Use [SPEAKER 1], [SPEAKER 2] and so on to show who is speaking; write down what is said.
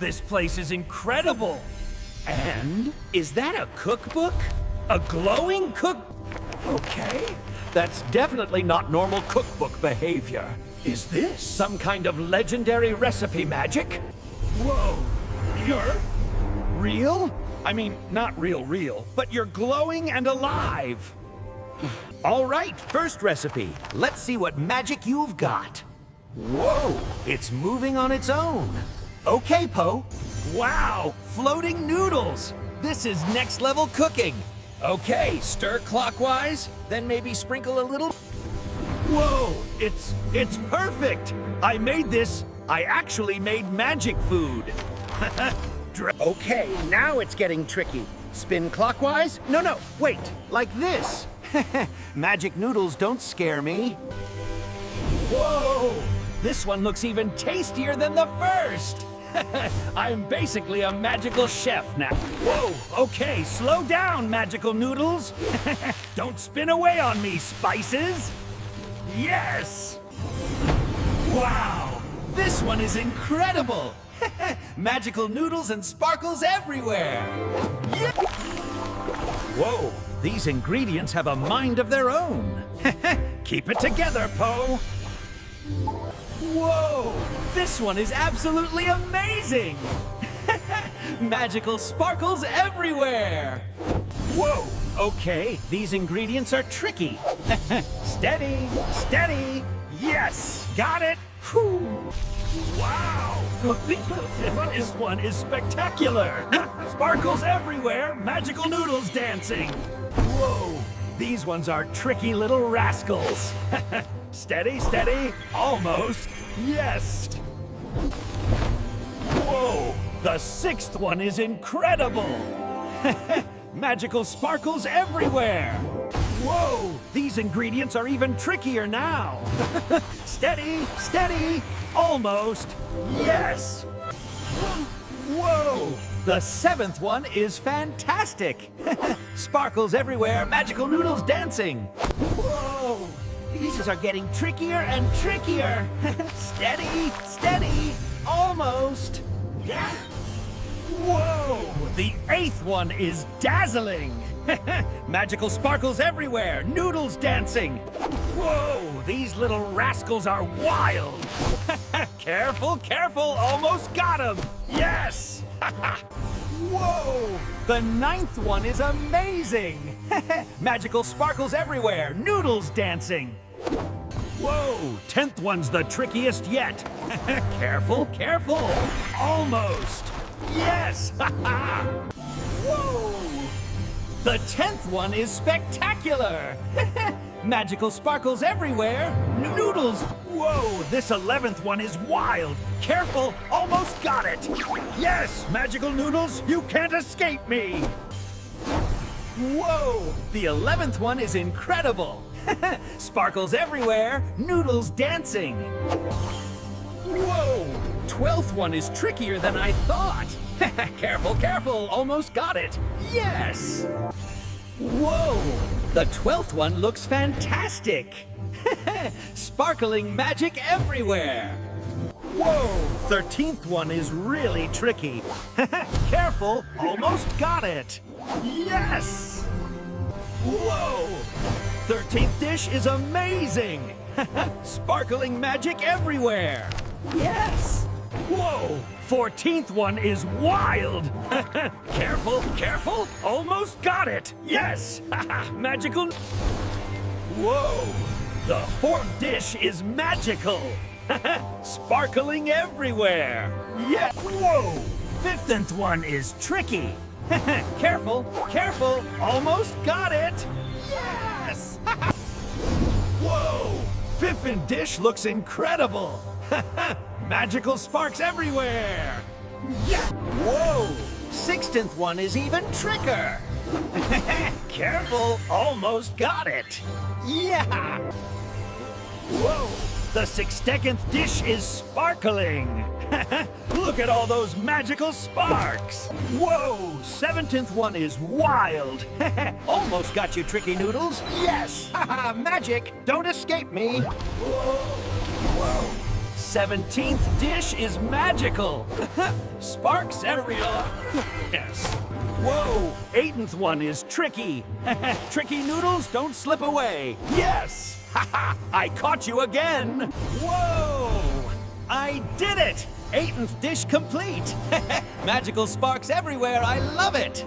[SPEAKER 1] this place is incredible. And is that a cookbook? A glowing cook? Okay, that's definitely not normal cookbook behavior. Is this some kind of legendary recipe magic? Whoa, you're real? I mean, not real, but you're glowing and alive. All right, first recipe. Let's see what magic you've got. Whoa, it's moving on its own. Okay, Poe. Wow, floating noodles. This is next level cooking. Okay, stir clockwise, then maybe sprinkle a little. Whoa, it's perfect. I made this. I actually made magic food. Okay, now it's getting tricky. Spin clockwise? No, wait, like this. Magic noodles don't scare me. Whoa, this one looks even tastier than the first. I'm basically a magical chef now. Whoa, okay, slow down, magical noodles. Don't spin away on me, spices. Yes! Wow, this one is incredible. Magical noodles and sparkles everywhere. Yeah. Whoa, these ingredients have a mind of their own. Keep it together, Poe. Whoa, this one is absolutely amazing. Magical sparkles everywhere. Whoa, okay, these ingredients are tricky. Steady, steady. Yes, got it. Whew. Wow, this one is spectacular. Sparkles everywhere, magical noodles dancing. Whoa, these ones are tricky little rascals. Steady, steady, almost. Yes. Whoa, the sixth one is incredible. Magical sparkles everywhere. Whoa, these ingredients are even trickier now. Steady, steady, almost. Yes. Whoa, the seventh one is fantastic. Sparkles everywhere, magical noodles dancing. Whoa, these are getting trickier and trickier. Steady, steady, almost. Yeah. Whoa, the eighth one is dazzling. Magical sparkles everywhere, noodles dancing. Whoa, these little rascals are wild. Careful, careful, almost got him. Yes. Whoa, the ninth one is amazing. Magical sparkles everywhere, noodles dancing. Whoa, 10th one's the trickiest yet. Careful, careful, almost. Yes. Whoa. The 10th one is spectacular! Magical sparkles everywhere! Noodles! Whoa, this 11th one is wild! Careful, almost got it! Yes, magical noodles, you can't escape me! Whoa, the 11th one is incredible! Sparkles everywhere, noodles dancing! Whoa, 12th one is trickier than I thought! Careful, careful, almost got it! Yes! Whoa! The 12th one looks fantastic! Sparkling magic everywhere! Whoa! 13th one is really tricky. Careful, almost got it! Yes! Whoa! 13th dish is amazing! Sparkling magic everywhere! Yes! Whoa! 14th one is wild! Careful, careful! Almost got it! Yes! Magical! Whoa! The 4th dish is magical! Sparkling everywhere! Yeah! Whoa! 5th one is tricky! Careful, careful! Almost got it! Yes! Whoa! 5th dish looks incredible! Magical sparks everywhere! Yeah! Whoa! 16th one is even trickier! Careful, almost got it! Yeah! Whoa! The 6th dish is sparkling! Look at all those magical sparks! Whoa! 17th one is wild! Almost got you, Tricky Noodles! Yes! Magic! Don't escape me! Whoa! Whoa! 17th dish is magical. Sparks everywhere. Yes. Whoa, 18th one is tricky. Tricky noodles, don't slip away. Yes! I caught you again. Whoa! I did it! 18th dish complete. Magical sparks everywhere, I love it.